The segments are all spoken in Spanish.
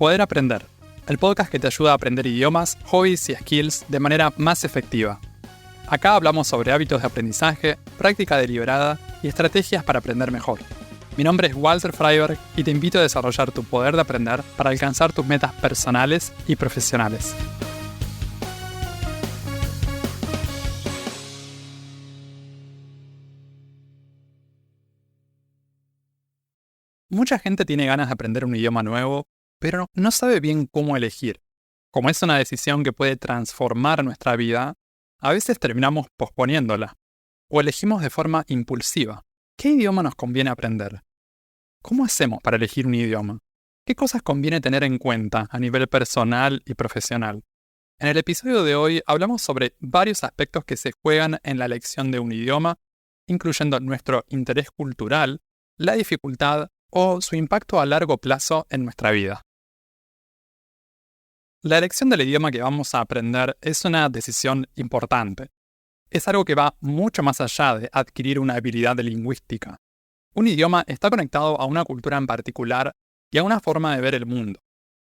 Poder Aprender, el podcast que te ayuda a aprender idiomas, hobbies y skills de manera más efectiva. Acá hablamos sobre hábitos de aprendizaje, práctica deliberada y estrategias para aprender mejor. Mi nombre es Walter Freiberg y te invito a desarrollar tu poder de aprender para alcanzar tus metas personales y profesionales. Mucha gente tiene ganas de aprender un idioma nuevo, pero no sabe bien cómo elegir. Como es una decisión que puede transformar nuestra vida, a veces terminamos posponiéndola o elegimos de forma impulsiva. ¿Qué idioma nos conviene aprender? ¿Cómo hacemos para elegir un idioma? ¿Qué cosas conviene tener en cuenta a nivel personal y profesional? En el episodio de hoy hablamos sobre varios aspectos que se juegan en la elección de un idioma, incluyendo nuestro interés cultural, la dificultad o su impacto a largo plazo en nuestra vida. La elección del idioma que vamos a aprender es una decisión importante. Es algo que va mucho más allá de adquirir una habilidad lingüística. Un idioma está conectado a una cultura en particular y a una forma de ver el mundo.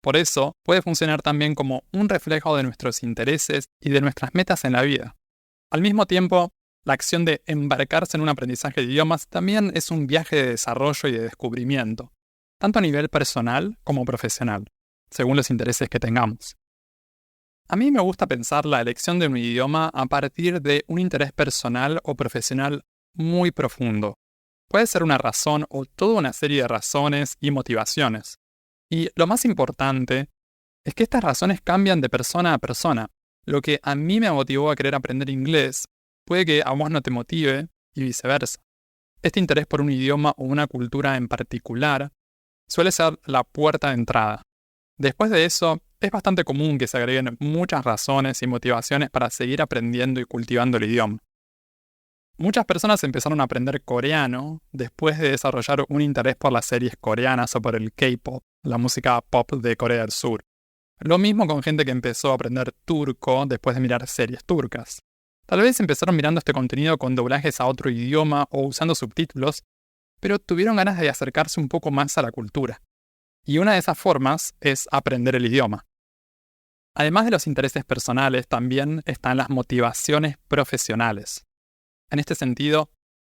Por eso, puede funcionar también como un reflejo de nuestros intereses y de nuestras metas en la vida. Al mismo tiempo, la acción de embarcarse en un aprendizaje de idiomas también es un viaje de desarrollo y de descubrimiento, tanto a nivel personal como profesional, según los intereses que tengamos. A mí me gusta pensar la elección de un idioma a partir de un interés personal o profesional muy profundo. Puede ser una razón o toda una serie de razones y motivaciones. Y lo más importante es que estas razones cambian de persona a persona. Lo que a mí me motivó a querer aprender inglés puede que a vos no te motive y viceversa. Este interés por un idioma o una cultura en particular suele ser la puerta de entrada. Después de eso, es bastante común que se agreguen muchas razones y motivaciones para seguir aprendiendo y cultivando el idioma. Muchas personas empezaron a aprender coreano después de desarrollar un interés por las series coreanas o por el K-pop, la música pop de Corea del Sur. Lo mismo con gente que empezó a aprender turco después de mirar series turcas. Tal vez empezaron mirando este contenido con doblajes a otro idioma o usando subtítulos, pero tuvieron ganas de acercarse un poco más a la cultura. Y una de esas formas es aprender el idioma. Además de los intereses personales, también están las motivaciones profesionales. En este sentido,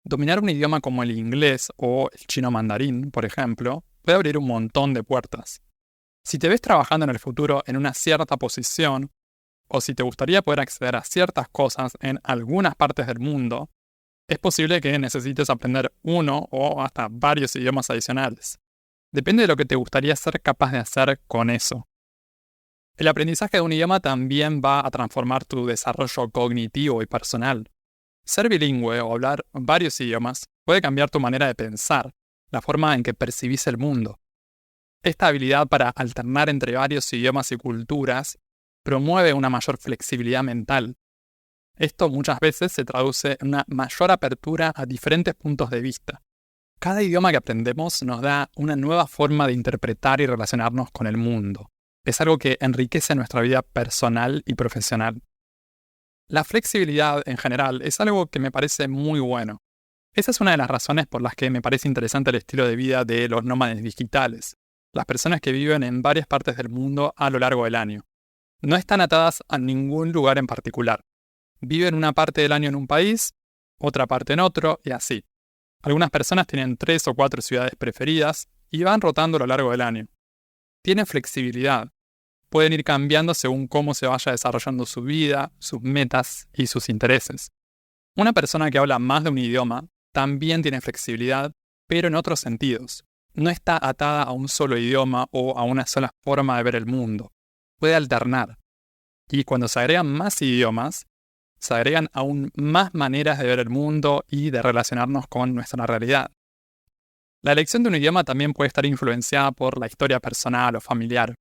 dominar un idioma como el inglés o el chino mandarín, por ejemplo, puede abrir un montón de puertas. Si te ves trabajando en el futuro en una cierta posición, o si te gustaría poder acceder a ciertas cosas en algunas partes del mundo, es posible que necesites aprender uno o hasta varios idiomas adicionales. Depende de lo que te gustaría ser capaz de hacer con eso. El aprendizaje de un idioma también va a transformar tu desarrollo cognitivo y personal. Ser bilingüe o hablar varios idiomas puede cambiar tu manera de pensar, la forma en que percibís el mundo. Esta habilidad para alternar entre varios idiomas y culturas promueve una mayor flexibilidad mental. Esto muchas veces se traduce en una mayor apertura a diferentes puntos de vista. Cada idioma que aprendemos nos da una nueva forma de interpretar y relacionarnos con el mundo. Es algo que enriquece nuestra vida personal y profesional. La flexibilidad en general es algo que me parece muy bueno. Esa es una de las razones por las que me parece interesante el estilo de vida de los nómades digitales, las personas que viven en varias partes del mundo a lo largo del año. No están atadas a ningún lugar en particular. Viven una parte del año en un país, otra parte en otro y así. Algunas personas tienen 3 o 4 ciudades preferidas y van rotando a lo largo del año. Tienen flexibilidad. Pueden ir cambiando según cómo se vaya desarrollando su vida, sus metas y sus intereses. Una persona que habla más de un idioma también tiene flexibilidad, pero en otros sentidos. No está atada a un solo idioma o a una sola forma de ver el mundo. Puede alternar. Y cuando se agregan más idiomas, se agregan aún más maneras de ver el mundo y de relacionarnos con nuestra realidad. La elección de un idioma también puede estar influenciada por la historia personal o familiar.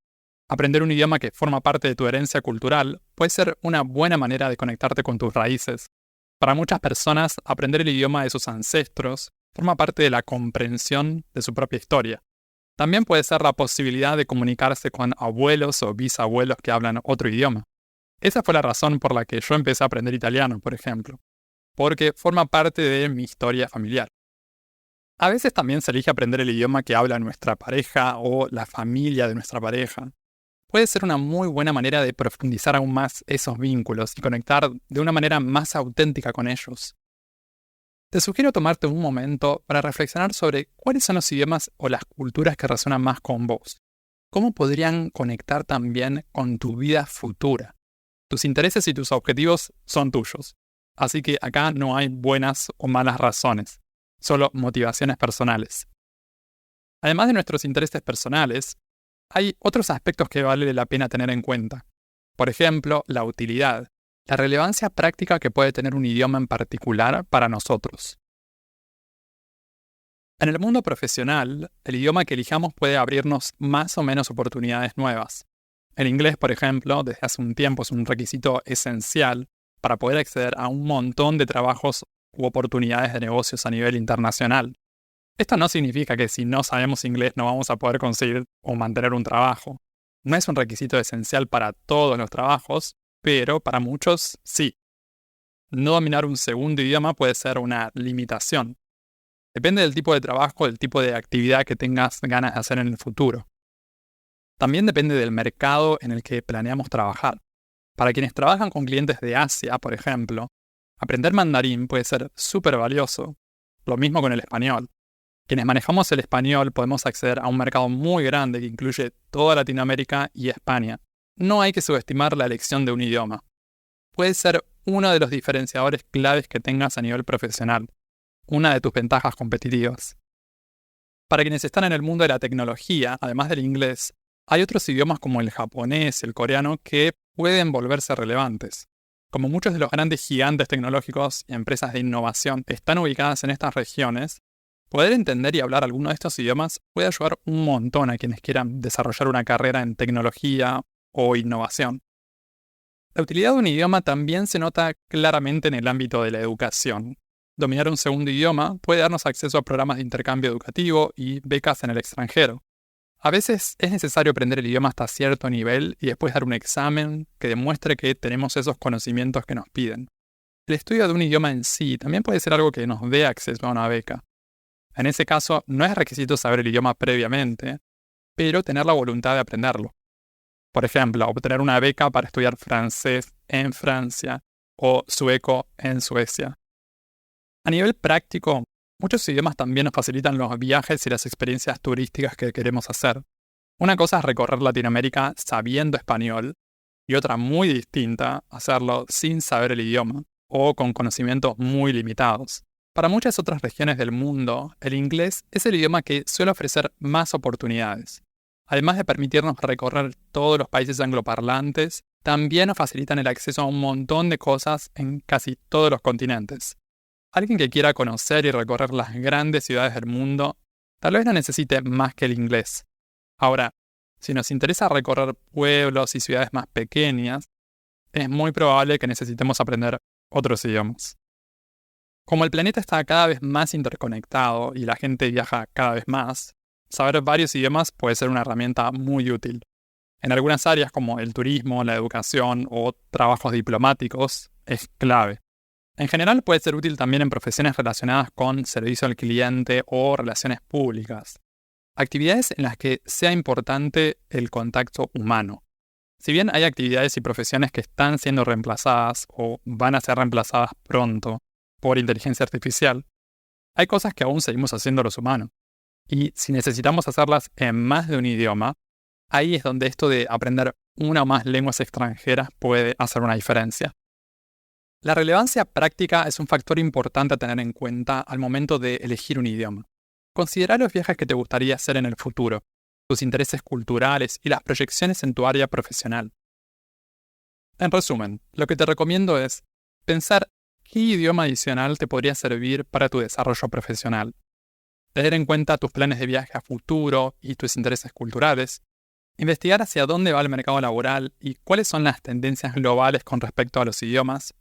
Aprender un idioma que forma parte de tu herencia cultural puede ser una buena manera de conectarte con tus raíces. Para muchas personas, aprender el idioma de sus ancestros forma parte de la comprensión de su propia historia. También puede ser la posibilidad de comunicarse con abuelos o bisabuelos que hablan otro idioma. Esa fue la razón por la que yo empecé a aprender italiano, por ejemplo, porque forma parte de mi historia familiar. A veces también se elige aprender el idioma que habla nuestra pareja o la familia de nuestra pareja. Puede ser una muy buena manera de profundizar aún más esos vínculos y conectar de una manera más auténtica con ellos. Te sugiero tomarte un momento para reflexionar sobre cuáles son los idiomas o las culturas que resuenan más con vos. ¿Cómo podrían conectar también con tu vida futura? Tus intereses y tus objetivos son tuyos. Así que acá no hay buenas o malas razones, solo motivaciones personales. Además de nuestros intereses personales, hay otros aspectos que vale la pena tener en cuenta. Por ejemplo, la utilidad, la relevancia práctica que puede tener un idioma en particular para nosotros. En el mundo profesional, el idioma que elijamos puede abrirnos más o menos oportunidades nuevas. El inglés, por ejemplo, desde hace un tiempo es un requisito esencial para poder acceder a un montón de trabajos u oportunidades de negocios a nivel internacional. Esto no significa que si no sabemos inglés no vamos a poder conseguir o mantener un trabajo. No es un requisito esencial para todos los trabajos, pero para muchos sí. No dominar un segundo idioma puede ser una limitación. Depende del tipo de trabajo, del tipo de actividad que tengas ganas de hacer en el futuro. También depende del mercado en el que planeamos trabajar. Para quienes trabajan con clientes de Asia, por ejemplo, aprender mandarín puede ser súper valioso. Lo mismo con el español. Quienes manejamos el español podemos acceder a un mercado muy grande que incluye toda Latinoamérica y España. No hay que subestimar la elección de un idioma. Puede ser uno de los diferenciadores claves que tengas a nivel profesional, una de tus ventajas competitivas. Para quienes están en el mundo de la tecnología, además del inglés, hay otros idiomas como el japonés y el coreano que pueden volverse relevantes. Como muchos de los grandes gigantes tecnológicos y empresas de innovación están ubicadas en estas regiones, poder entender y hablar alguno de estos idiomas puede ayudar un montón a quienes quieran desarrollar una carrera en tecnología o innovación. La utilidad de un idioma también se nota claramente en el ámbito de la educación. Dominar un segundo idioma puede darnos acceso a programas de intercambio educativo y becas en el extranjero. A veces es necesario aprender el idioma hasta cierto nivel y después dar un examen que demuestre que tenemos esos conocimientos que nos piden. El estudio de un idioma en sí también puede ser algo que nos dé acceso a una beca. En ese caso, no es requisito saber el idioma previamente, pero tener la voluntad de aprenderlo. Por ejemplo, obtener una beca para estudiar francés en Francia o sueco en Suecia. A nivel práctico, muchos idiomas también nos facilitan los viajes y las experiencias turísticas que queremos hacer. Una cosa es recorrer Latinoamérica sabiendo español y otra muy distinta, hacerlo sin saber el idioma o con conocimientos muy limitados. Para muchas otras regiones del mundo, el inglés es el idioma que suele ofrecer más oportunidades. Además de permitirnos recorrer todos los países angloparlantes, también nos facilitan el acceso a un montón de cosas en casi todos los continentes. Alguien que quiera conocer y recorrer las grandes ciudades del mundo, tal vez no necesite más que el inglés. Ahora, si nos interesa recorrer pueblos y ciudades más pequeñas, es muy probable que necesitemos aprender otros idiomas. Como el planeta está cada vez más interconectado y la gente viaja cada vez más, saber varios idiomas puede ser una herramienta muy útil. En algunas áreas como el turismo, la educación o trabajos diplomáticos, es clave. En general puede ser útil también en profesiones relacionadas con servicio al cliente o relaciones públicas. Actividades en las que sea importante el contacto humano. Si bien hay actividades y profesiones que están siendo reemplazadas o van a ser reemplazadas pronto por inteligencia artificial, hay cosas que aún seguimos haciendo los humanos. Y si necesitamos hacerlas en más de un idioma, ahí es donde esto de aprender una o más lenguas extranjeras puede hacer una diferencia. La relevancia práctica es un factor importante a tener en cuenta al momento de elegir un idioma. Considera los viajes que te gustaría hacer en el futuro, tus intereses culturales y las proyecciones en tu área profesional. En resumen, lo que te recomiendo es pensar qué idioma adicional te podría servir para tu desarrollo profesional. Tener en cuenta tus planes de viaje a futuro y tus intereses culturales. Investigar hacia dónde va el mercado laboral y cuáles son las tendencias globales con respecto a los idiomas.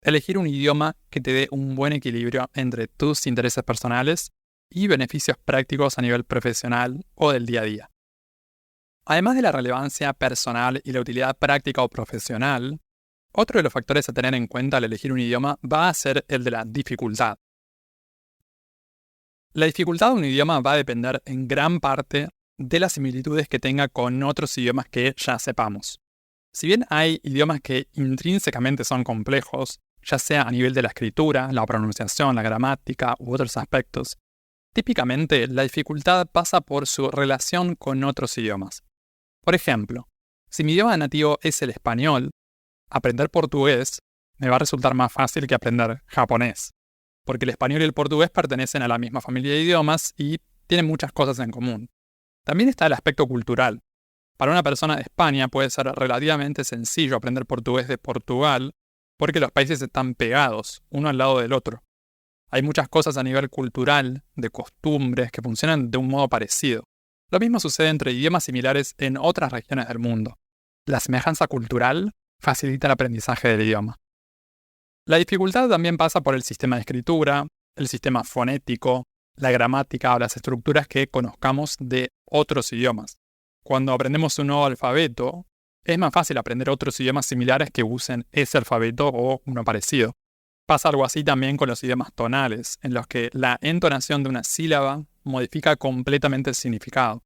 Elegir un idioma que te dé un buen equilibrio entre tus intereses personales y beneficios prácticos a nivel profesional o del día a día. Además de la relevancia personal y la utilidad práctica o profesional, otro de los factores a tener en cuenta al elegir un idioma va a ser el de la dificultad. La dificultad de un idioma va a depender en gran parte de las similitudes que tenga con otros idiomas que ya sepamos. Si bien hay idiomas que intrínsecamente son complejos, ya sea a nivel de la escritura, la pronunciación, la gramática u otros aspectos, típicamente la dificultad pasa por su relación con otros idiomas. Por ejemplo, si mi idioma nativo es el español, aprender portugués me va a resultar más fácil que aprender japonés, porque el español y el portugués pertenecen a la misma familia de idiomas y tienen muchas cosas en común. También está el aspecto cultural. Para una persona de España puede ser relativamente sencillo aprender portugués de Portugal, porque los países están pegados, uno al lado del otro. Hay muchas cosas a nivel cultural, de costumbres, que funcionan de un modo parecido. Lo mismo sucede entre idiomas similares en otras regiones del mundo. La semejanza cultural facilita el aprendizaje del idioma. La dificultad también pasa por el sistema de escritura, el sistema fonético, la gramática o las estructuras que conozcamos de otros idiomas. Cuando aprendemos un nuevo alfabeto, es más fácil aprender otros idiomas similares que usen ese alfabeto o uno parecido. Pasa algo así también con los idiomas tonales, en los que la entonación de una sílaba modifica completamente el significado.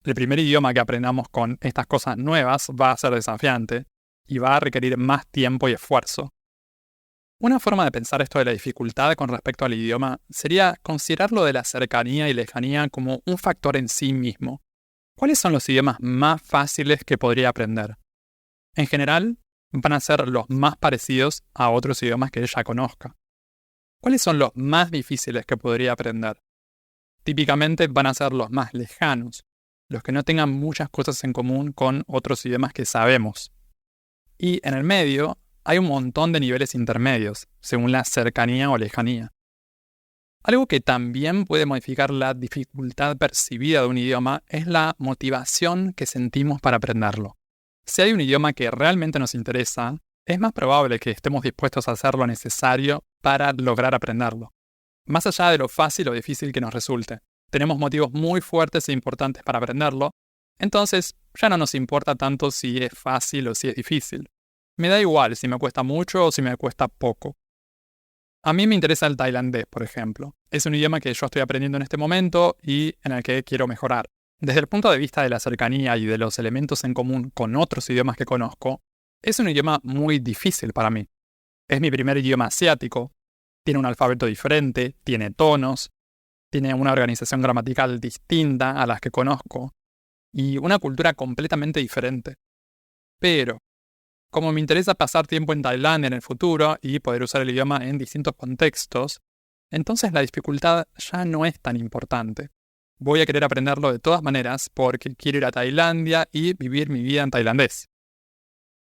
El primer idioma que aprendamos con estas cosas nuevas va a ser desafiante y va a requerir más tiempo y esfuerzo. Una forma de pensar esto de la dificultad con respecto al idioma sería considerarlo de la cercanía y lejanía como un factor en sí mismo. ¿Cuáles son los idiomas más fáciles que podría aprender? En general, van a ser los más parecidos a otros idiomas que ella conozca. ¿Cuáles son los más difíciles que podría aprender? Típicamente van a ser los más lejanos, los que no tengan muchas cosas en común con otros idiomas que sabemos. Y en el medio hay un montón de niveles intermedios, según la cercanía o lejanía. Algo que también puede modificar la dificultad percibida de un idioma es la motivación que sentimos para aprenderlo. Si hay un idioma que realmente nos interesa, es más probable que estemos dispuestos a hacer lo necesario para lograr aprenderlo. Más allá de lo fácil o difícil que nos resulte, tenemos motivos muy fuertes e importantes para aprenderlo, entonces ya no nos importa tanto si es fácil o si es difícil. Me da igual si me cuesta mucho o si me cuesta poco. A mí me interesa el tailandés, por ejemplo. Es un idioma que yo estoy aprendiendo en este momento y en el que quiero mejorar. Desde el punto de vista de la cercanía y de los elementos en común con otros idiomas que conozco, es un idioma muy difícil para mí. Es mi primer idioma asiático, tiene un alfabeto diferente, tiene tonos, tiene una organización gramatical distinta a las que conozco y una cultura completamente diferente. Pero, como me interesa pasar tiempo en Tailandia en el futuro y poder usar el idioma en distintos contextos, entonces la dificultad ya no es tan importante. Voy a querer aprenderlo de todas maneras porque quiero ir a Tailandia y vivir mi vida en tailandés.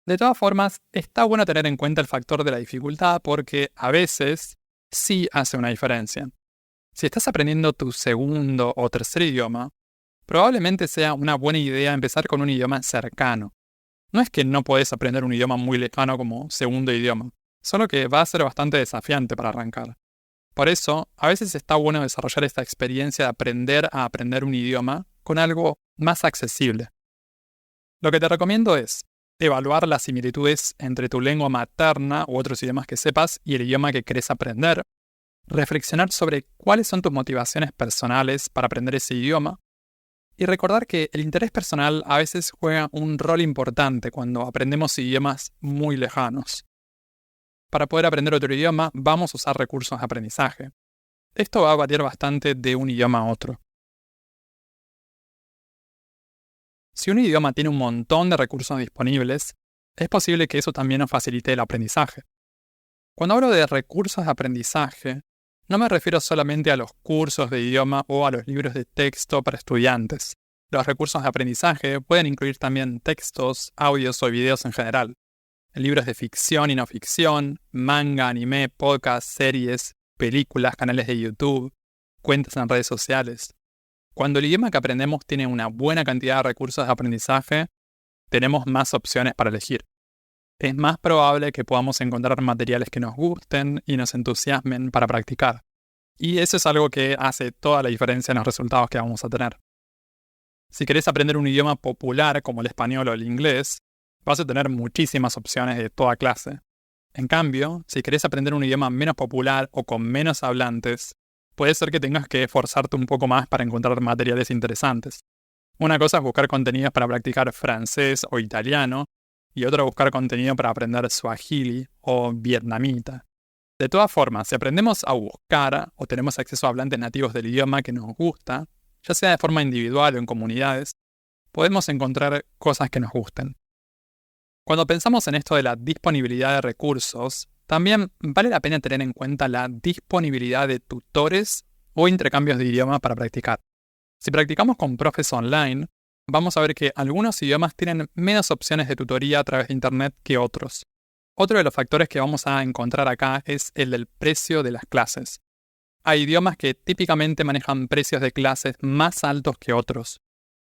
De todas formas, está bueno tener en cuenta el factor de la dificultad porque a veces sí hace una diferencia. Si estás aprendiendo tu segundo o tercer idioma, probablemente sea una buena idea empezar con un idioma cercano. No es que no podés aprender un idioma muy lejano como segundo idioma, solo que va a ser bastante desafiante para arrancar. Por eso, a veces está bueno desarrollar esta experiencia de aprender a aprender un idioma con algo más accesible. Lo que te recomiendo es evaluar las similitudes entre tu lengua materna u otros idiomas que sepas y el idioma que querés aprender, reflexionar sobre cuáles son tus motivaciones personales para aprender ese idioma, y recordar que el interés personal a veces juega un rol importante cuando aprendemos idiomas muy lejanos. Para poder aprender otro idioma, vamos a usar recursos de aprendizaje. Esto va a variar bastante de un idioma a otro. Si un idioma tiene un montón de recursos disponibles, es posible que eso también nos facilite el aprendizaje. Cuando hablo de recursos de aprendizaje, no me refiero solamente a los cursos de idioma o a los libros de texto para estudiantes. Los recursos de aprendizaje pueden incluir también textos, audios o videos en general. Libros de ficción y no ficción, manga, anime, podcasts, series, películas, canales de YouTube, cuentas en redes sociales. Cuando el idioma que aprendemos tiene una buena cantidad de recursos de aprendizaje, tenemos más opciones para elegir. Es más probable que podamos encontrar materiales que nos gusten y nos entusiasmen para practicar. Y eso es algo que hace toda la diferencia en los resultados que vamos a tener. Si querés aprender un idioma popular como el español o el inglés, vas a tener muchísimas opciones de toda clase. En cambio, si querés aprender un idioma menos popular o con menos hablantes, puede ser que tengas que esforzarte un poco más para encontrar materiales interesantes. Una cosa es buscar contenidos para practicar francés o italiano, y otra buscar contenido para aprender suajili o vietnamita. De todas formas, si aprendemos a buscar o tenemos acceso a hablantes nativos del idioma que nos gusta, ya sea de forma individual o en comunidades, podemos encontrar cosas que nos gusten. Cuando pensamos en esto de la disponibilidad de recursos, también vale la pena tener en cuenta la disponibilidad de tutores o intercambios de idioma para practicar. Si practicamos con profes online, vamos a ver que algunos idiomas tienen menos opciones de tutoría a través de Internet que otros. Otro de los factores que vamos a encontrar acá es el del precio de las clases. Hay idiomas que típicamente manejan precios de clases más altos que otros,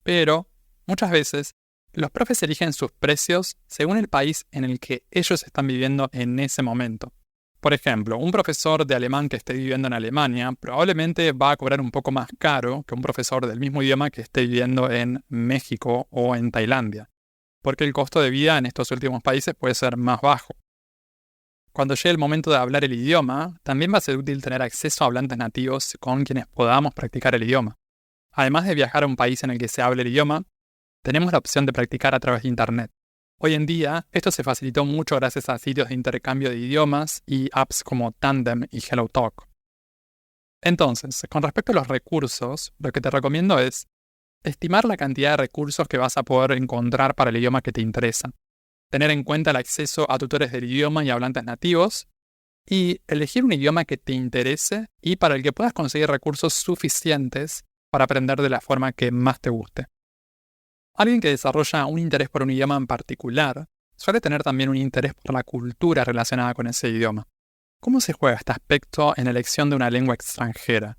pero muchas veces los profes eligen sus precios según el país en el que ellos están viviendo en ese momento. Por ejemplo, un profesor de alemán que esté viviendo en Alemania probablemente va a cobrar un poco más caro que un profesor del mismo idioma que esté viviendo en México o en Tailandia, porque el costo de vida en estos últimos países puede ser más bajo. Cuando llegue el momento de hablar el idioma, también va a ser útil tener acceso a hablantes nativos con quienes podamos practicar el idioma. Además de viajar a un país en el que se hable el idioma, tenemos la opción de practicar a través de Internet. Hoy en día, esto se facilitó mucho gracias a sitios de intercambio de idiomas y apps como Tandem y HelloTalk. Entonces, con respecto a los recursos, lo que te recomiendo es estimar la cantidad de recursos que vas a poder encontrar para el idioma que te interesa, tener en cuenta el acceso a tutores del idioma y hablantes nativos, y elegir un idioma que te interese y para el que puedas conseguir recursos suficientes para aprender de la forma que más te guste. Alguien que desarrolla un interés por un idioma en particular suele tener también un interés por la cultura relacionada con ese idioma. ¿Cómo se juega este aspecto en la elección de una lengua extranjera?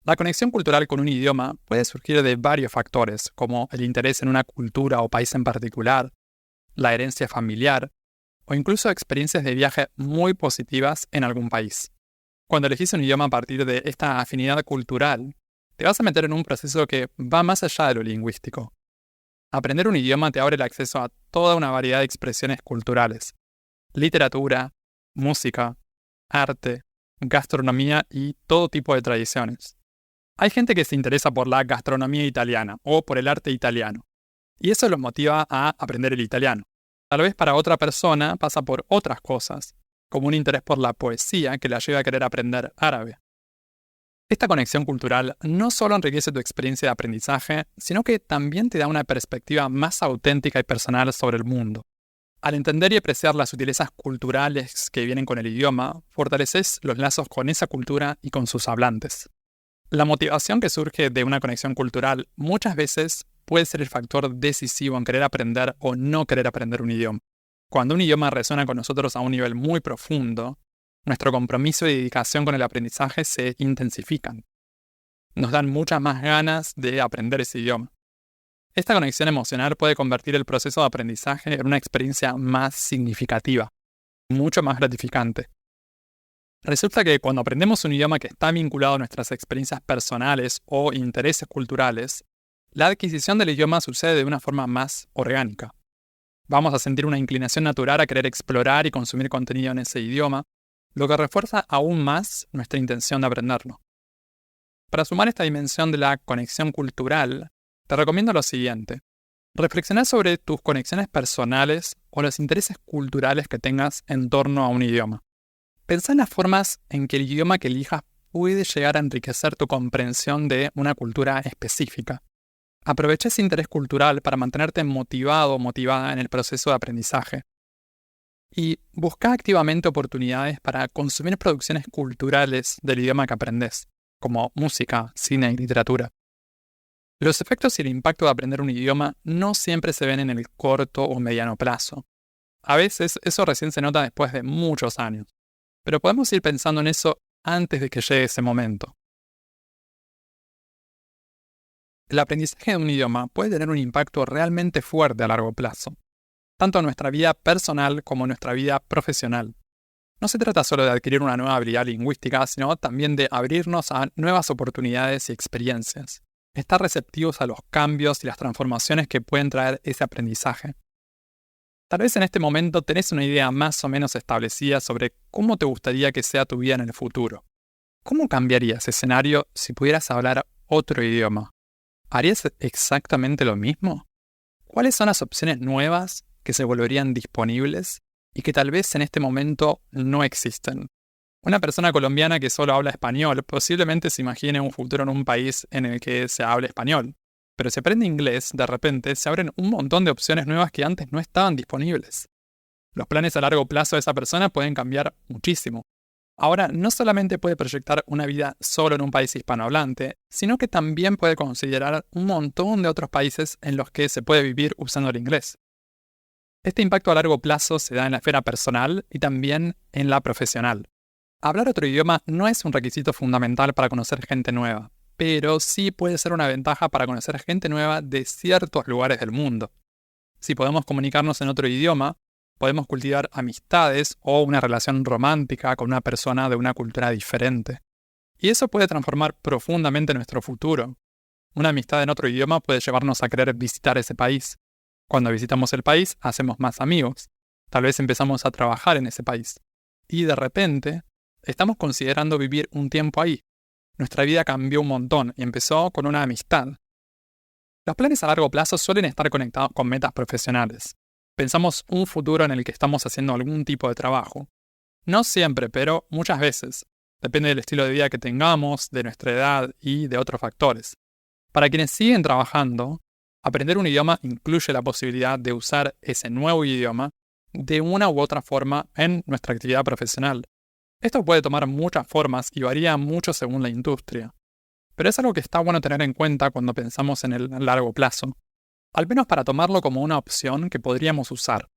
La conexión cultural con un idioma puede surgir de varios factores, como el interés en una cultura o país en particular, la herencia familiar, o incluso experiencias de viaje muy positivas en algún país. Cuando elegís un idioma a partir de esta afinidad cultural, te vas a meter en un proceso que va más allá de lo lingüístico. Aprender un idioma te abre el acceso a toda una variedad de expresiones culturales: literatura, música, arte, gastronomía y todo tipo de tradiciones. Hay gente que se interesa por la gastronomía italiana o por el arte italiano, y eso los motiva a aprender el italiano. Tal vez para otra persona pasa por otras cosas, como un interés por la poesía que la lleva a querer aprender árabe. Esta conexión cultural no solo enriquece tu experiencia de aprendizaje, sino que también te da una perspectiva más auténtica y personal sobre el mundo. Al entender y apreciar las sutilezas culturales que vienen con el idioma, fortaleces los lazos con esa cultura y con sus hablantes. La motivación que surge de una conexión cultural muchas veces puede ser el factor decisivo en querer aprender o no querer aprender un idioma. Cuando un idioma resuena con nosotros a un nivel muy profundo, nuestro compromiso y dedicación con el aprendizaje se intensifican. Nos dan muchas más ganas de aprender ese idioma. Esta conexión emocional puede convertir el proceso de aprendizaje en una experiencia más significativa, mucho más gratificante. Resulta que cuando aprendemos un idioma que está vinculado a nuestras experiencias personales o intereses culturales, la adquisición del idioma sucede de una forma más orgánica. Vamos a sentir una inclinación natural a querer explorar y consumir contenido en ese idioma, lo que refuerza aún más nuestra intención de aprenderlo. Para sumar esta dimensión de la conexión cultural, te recomiendo lo siguiente. Reflexionar sobre tus conexiones personales o los intereses culturales que tengas en torno a un idioma. Pensá en las formas en que el idioma que elijas puede llegar a enriquecer tu comprensión de una cultura específica. Aprovecha ese interés cultural para mantenerte motivado o motivada en el proceso de aprendizaje. Y busca activamente oportunidades para consumir producciones culturales del idioma que aprendes, como música, cine y literatura. Los efectos y el impacto de aprender un idioma no siempre se ven en el corto o mediano plazo. A veces eso recién se nota después de muchos años, pero podemos ir pensando en eso antes de que llegue ese momento. El aprendizaje de un idioma puede tener un impacto realmente fuerte a largo plazo, tanto en nuestra vida personal como en nuestra vida profesional. No se trata solo de adquirir una nueva habilidad lingüística, sino también de abrirnos a nuevas oportunidades y experiencias. Estar receptivos a los cambios y las transformaciones que pueden traer ese aprendizaje. Tal vez en este momento tenés una idea más o menos establecida sobre cómo te gustaría que sea tu vida en el futuro. ¿Cómo cambiaría ese escenario si pudieras hablar otro idioma? ¿Harías exactamente lo mismo? ¿Cuáles son las opciones nuevas que se volverían disponibles y que tal vez en este momento no existen? Una persona colombiana que solo habla español posiblemente se imagine un futuro en un país en el que se hable español. Pero si aprende inglés, de repente se abren un montón de opciones nuevas que antes no estaban disponibles. Los planes a largo plazo de esa persona pueden cambiar muchísimo. Ahora, no solamente puede proyectar una vida solo en un país hispanohablante, sino que también puede considerar un montón de otros países en los que se puede vivir usando el inglés. Este impacto a largo plazo se da en la esfera personal y también en la profesional. Hablar otro idioma no es un requisito fundamental para conocer gente nueva, pero sí puede ser una ventaja para conocer gente nueva de ciertos lugares del mundo. Si podemos comunicarnos en otro idioma, podemos cultivar amistades o una relación romántica con una persona de una cultura diferente. Y eso puede transformar profundamente nuestro futuro. Una amistad en otro idioma puede llevarnos a querer visitar ese país. Cuando visitamos el país, hacemos más amigos. Tal vez empezamos a trabajar en ese país. Y de repente, estamos considerando vivir un tiempo ahí. Nuestra vida cambió un montón y empezó con una amistad. Los planes a largo plazo suelen estar conectados con metas profesionales. Pensamos un futuro en el que estamos haciendo algún tipo de trabajo. No siempre, pero muchas veces. Depende del estilo de vida que tengamos, de nuestra edad y de otros factores. Para quienes siguen trabajando, aprender un idioma incluye la posibilidad de usar ese nuevo idioma de una u otra forma en nuestra actividad profesional. Esto puede tomar muchas formas y varía mucho según la industria. Pero es algo que está bueno tener en cuenta cuando pensamos en el largo plazo, al menos para tomarlo como una opción que podríamos usar.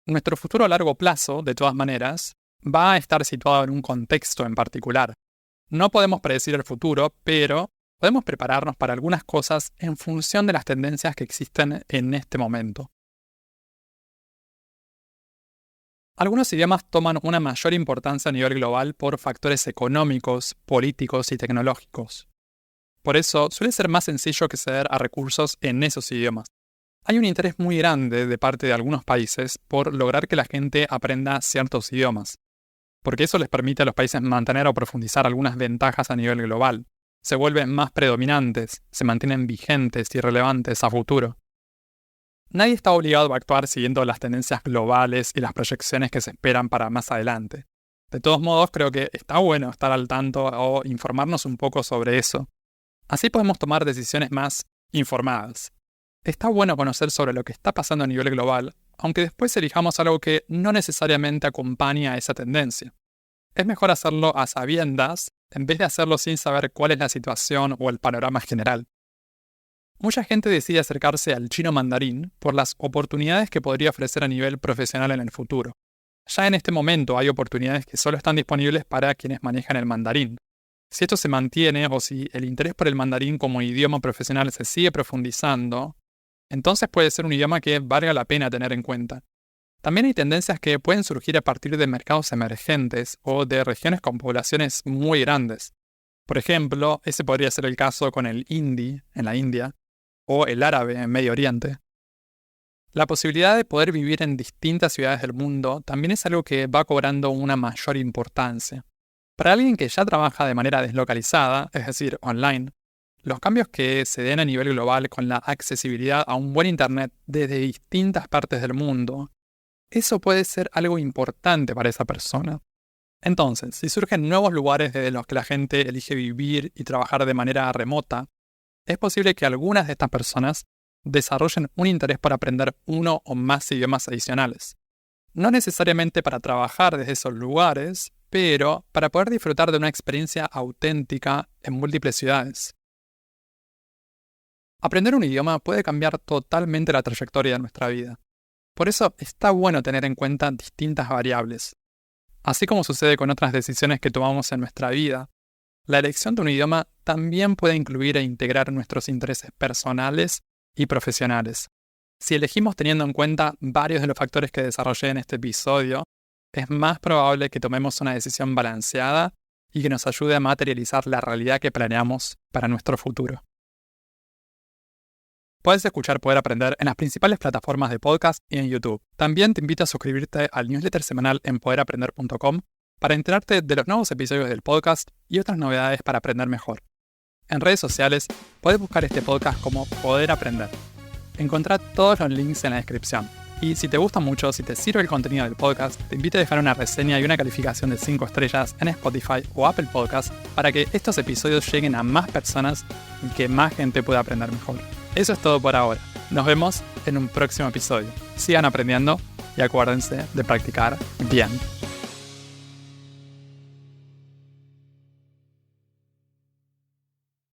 Nuestro futuro a largo plazo, de todas maneras, va a estar situado en un contexto en particular. No podemos predecir el futuro, pero podemos prepararnos para algunas cosas en función de las tendencias que existen en este momento. Algunos idiomas toman una mayor importancia a nivel global por factores económicos, políticos y tecnológicos. Por eso, suele ser más sencillo acceder a recursos en esos idiomas. Hay un interés muy grande de parte de algunos países por lograr que la gente aprenda ciertos idiomas, porque eso les permite a los países mantener o profundizar algunas ventajas a nivel global. Se vuelven más predominantes, se mantienen vigentes y relevantes a futuro. Nadie está obligado a actuar siguiendo las tendencias globales y las proyecciones que se esperan para más adelante. De todos modos, creo que está bueno estar al tanto o informarnos un poco sobre eso. Así podemos tomar decisiones más informadas. Está bueno conocer sobre lo que está pasando a nivel global, aunque después elijamos algo que no necesariamente acompaña a esa tendencia. Es mejor hacerlo a sabiendas en vez de hacerlo sin saber cuál es la situación o el panorama general. Mucha gente decide acercarse al chino mandarín por las oportunidades que podría ofrecer a nivel profesional en el futuro. Ya en este momento hay oportunidades que solo están disponibles para quienes manejan el mandarín. Si esto se mantiene o si el interés por el mandarín como idioma profesional se sigue profundizando, entonces puede ser un idioma que valga la pena tener en cuenta. También hay tendencias que pueden surgir a partir de mercados emergentes o de regiones con poblaciones muy grandes. Por ejemplo, ese podría ser el caso con el hindi en la India o el árabe en Medio Oriente. La posibilidad de poder vivir en distintas ciudades del mundo también es algo que va cobrando una mayor importancia. Para alguien que ya trabaja de manera deslocalizada, es decir, online, los cambios que se den a nivel global con la accesibilidad a un buen Internet desde distintas partes del mundo, eso puede ser algo importante para esa persona. Entonces, si surgen nuevos lugares desde los que la gente elige vivir y trabajar de manera remota, es posible que algunas de estas personas desarrollen un interés por aprender uno o más idiomas adicionales. No necesariamente para trabajar desde esos lugares, pero para poder disfrutar de una experiencia auténtica en múltiples ciudades. Aprender un idioma puede cambiar totalmente la trayectoria de nuestra vida. Por eso está bueno tener en cuenta distintas variables. Así como sucede con otras decisiones que tomamos en nuestra vida, la elección de un idioma también puede incluir e integrar nuestros intereses personales y profesionales. Si elegimos teniendo en cuenta varios de los factores que desarrollé en este episodio, es más probable que tomemos una decisión balanceada y que nos ayude a materializar la realidad que planeamos para nuestro futuro. Puedes escuchar Poder Aprender en las principales plataformas de podcast y en YouTube. También te invito a suscribirte al newsletter semanal en poderaprender.com para enterarte de los nuevos episodios del podcast y otras novedades para aprender mejor. En redes sociales, puedes buscar este podcast como Poder Aprender. Encontrá todos los links en la descripción. Y si te gusta mucho, si te sirve el contenido del podcast, te invito a dejar una reseña y una calificación de 5 estrellas en Spotify o Apple Podcasts para que estos episodios lleguen a más personas y que más gente pueda aprender mejor. Eso es todo por ahora. Nos vemos en un próximo episodio. Sigan aprendiendo y acuérdense de practicar bien.